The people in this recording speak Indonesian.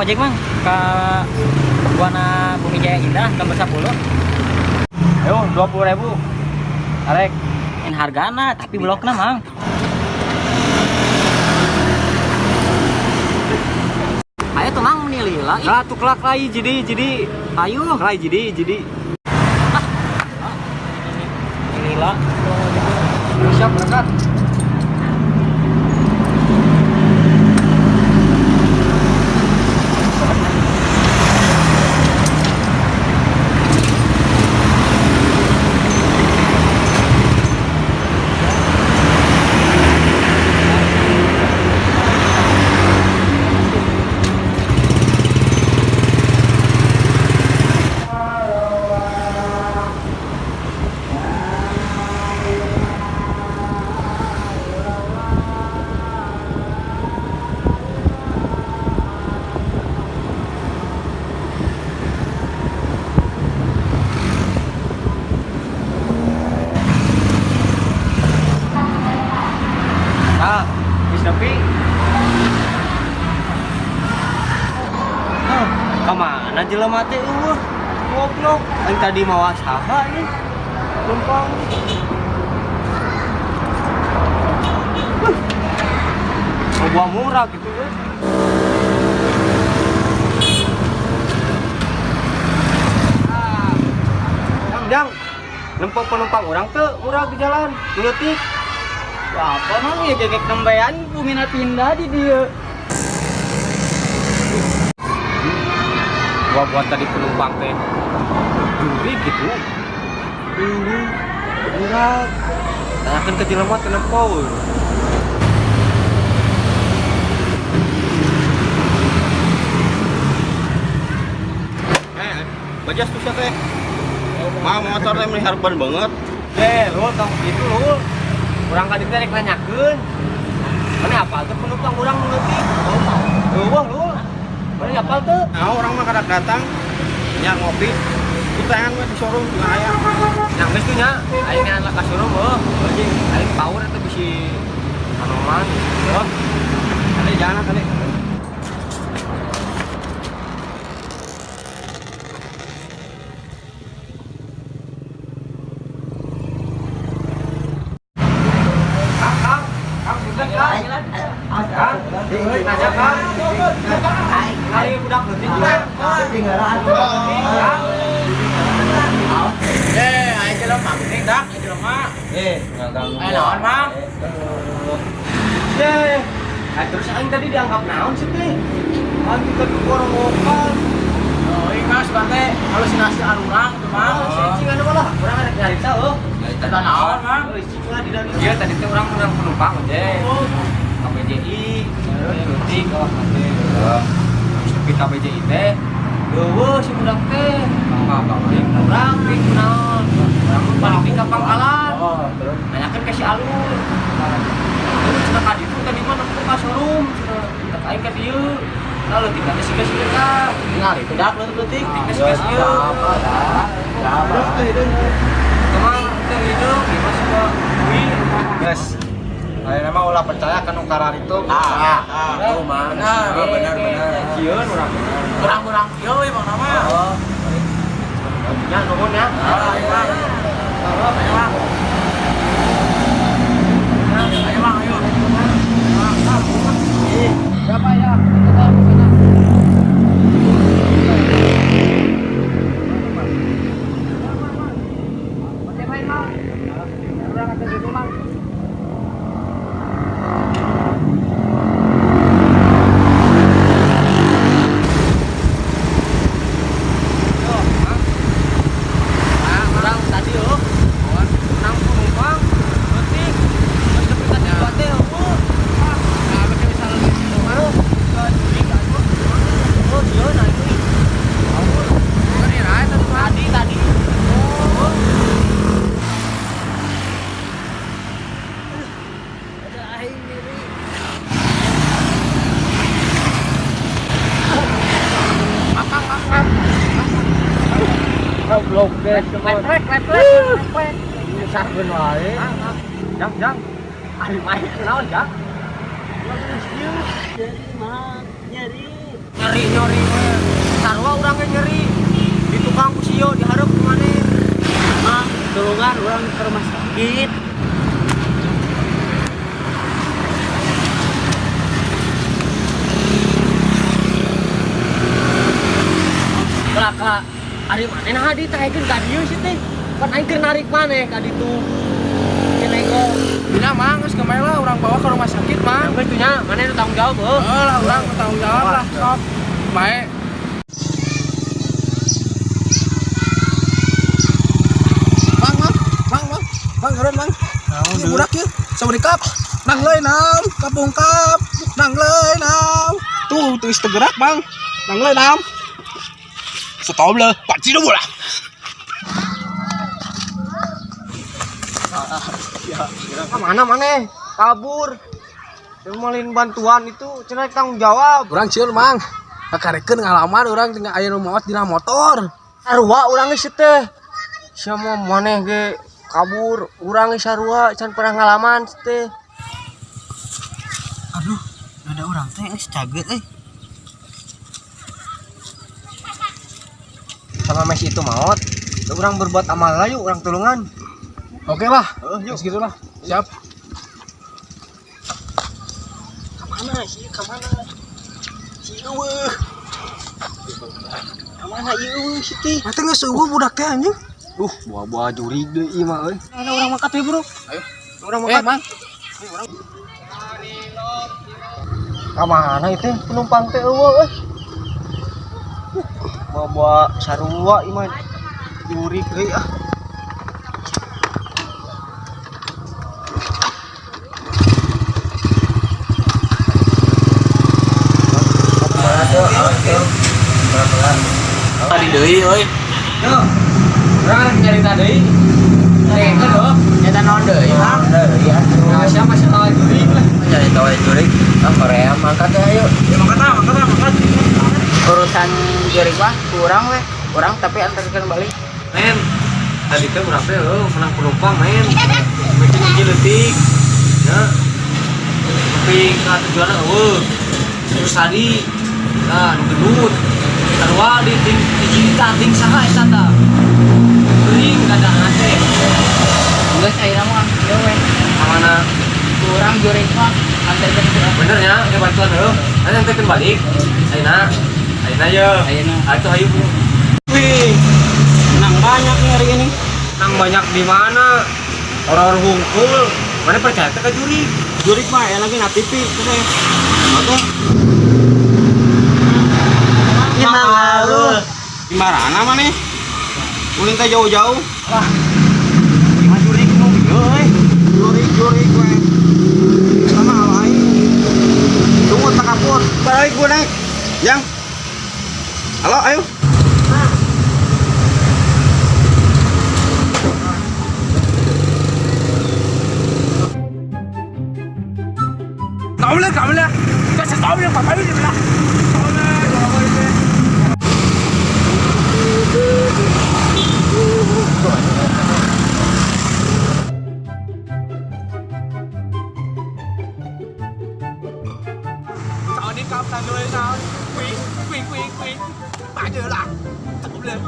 Ojek mang ke Buana Bumi Jaya Indah nomor 10. Ayo 20.000. Arek in hargana tapi blokna mang. Ayo tuh mang menilila. Ah tuh kelak lai jadi ayo lai jadi. Menilila. Siap berangkat. Tapi kemana jelema teh goblok yang tadi mau saha nih tumpang buah murah gitu kan jang nempok penumpang orang tuh murah di jalan ngeletik apa nang ya gegek nembean bumina pindah di dia. Gua buat tadi penumpang teh. Duri gitu. Murah. Tanyakan ke jelema teh nempo. Bajas tuh siapa teh? Mah motor teh meliharban banget. Lu tong gitu lu. Urang kali teh rek nanyakeun. Mana apal teh penumpang urang leutik? Eueuh lu. Mana apal teh? Ah urang mah kada datang. Nya ngopi. Kutangan we di showroom juga aya. Nang geus tuh nya, aing anak ka showroom heuh. Anjing, aing power eta bisi anoman. Heuh. Kali jalan kali. Terus aing tadi dianggap naon sih teh? Aing tadi orang lokal. Oh, ini mas bante halusinasi arurang tuh mah. Sing anu lah, urang Eta naon, Mang? Iya tadi teh orang menang penumpang aja. KPJI, leutik awas nanti. Terus tepi KPJI teh, eueuh si budak teh. Apa yang urang ping naon? Urang balik di ka Pangkalan. Terus nanyakeun ka si Alun. Terus cenah ka ditu tadi mah nepi ka showroom cenah. Tak aing ka dieu. Lalu tinggal siga-siga ka. Ngali bedak leutik tinggal siga-siga. Terus teh itu. Kemang teh hidup gimana sih Pak? Guys, saya nama ulah percaya kan ukaran itu. Oh mana? Benar. Kieun urang. Kurang-kurang kieu we Bang nama. Oh. Ya nuhun ya. Ayo Bang. Ayo Bang. Ayo Bang, ayo. Berapa ya? Kita sana. Oke, baik, Mang. Urang atuh gitu, Mang. Goblok guys, leprek. Nyusahkeun wae. Jang. Ari main naon, Jang? Nyeri we. Sarua urang ge nyeri. Di tukang kusio dihareup ku maneh. Mang, tulungan urang ke rumah sakit. Belaka ari maneh nah ditaekeun ka dieu sih teh. Pan aing keur narik maneh ka ditu. Ceneko. Dina Mang geus kemae lah urang bawa ke rumah sakit, Mang. Geus nya maneh nu tanggung jawab heuh. Lah urang tanggung jawab lah. Sok. Mae. Mang, keren Mang. Ini budak ya, sabrikap. Nang leuy nam, kapungkap. Nang leuy nam. Tuh gerak, Mang. Nang leuy nam. Stop lah, paci dulu lah. Mana maneh? Kabur. Malin bantuan itu cenah tanggung jawab. Urang cieun Mang. Karekeun ngalaman urang tinggal aya nu maot dina motor. Sarua urang geus teh. Sia mah maneh ge kabur, urang geus sarua can pernah ngalaman teh. Aduh, ada orang teh geus caget euy. Sama mes itu maot. Urang berbuat amal lah yuk, urang tulungan. Oke lah, Yuk. segitu lah. Siap. Kamana sih? Si eueuh. Kamana ieu sih teh? Nanti geus eueuh budak teh anjing. Buah jurig deui ieu mah euy. Ada urang makat we, Bro. Ayo. Urang makat. Mang. Kamana itu penumpang teh eueuh euy. Bawa sarua ieu mah jurig euy ah. Tadi deui euy. Yo. Urang nyarita deui. Tengkeun loh. Nyata naon deui, Mang? Deui atuh. Nah, siapa sih tahu jurig lah. Nyari tahu jurig. Korea mangkat ya ayo. Mangkat. Urusan jurig mah kurang we. Kurang tapi antarkeun balik. Men, tadi teh urang teh menang penumpang men. Meeting hiji leutik. Ya. Tapi ka tujuanna eueuh. Terus tadi nah nu gendut. Sarua di ting saha eta tah. Teuing gadaan teh. Geus ayeuna mah ieu we. Mana Kurang jurig mah antarkeun kurang. bener nya ge bantuan heuh. Nanti antekeun balik. Ayeuna ye. Ayeuna. Atuh hayu. Wih. Menang banyak nih hari ini. Nang banyak di mana? Orang hungkul. Mana percaya teh ka jurig? Jurik mah ya lagi natipi teh. Oke. Di mana mana nih? Ulin teh jauh-jauh. Lima jurig nu Jurik gue. Sama alai. Tunggu tak kaput. Balik gue naik. Yang. Halo, ayo. Kamu lah. Kasih tahu yang papai ini lah. Chọn đi cặp thằng người nào quý bà giờ là tập lên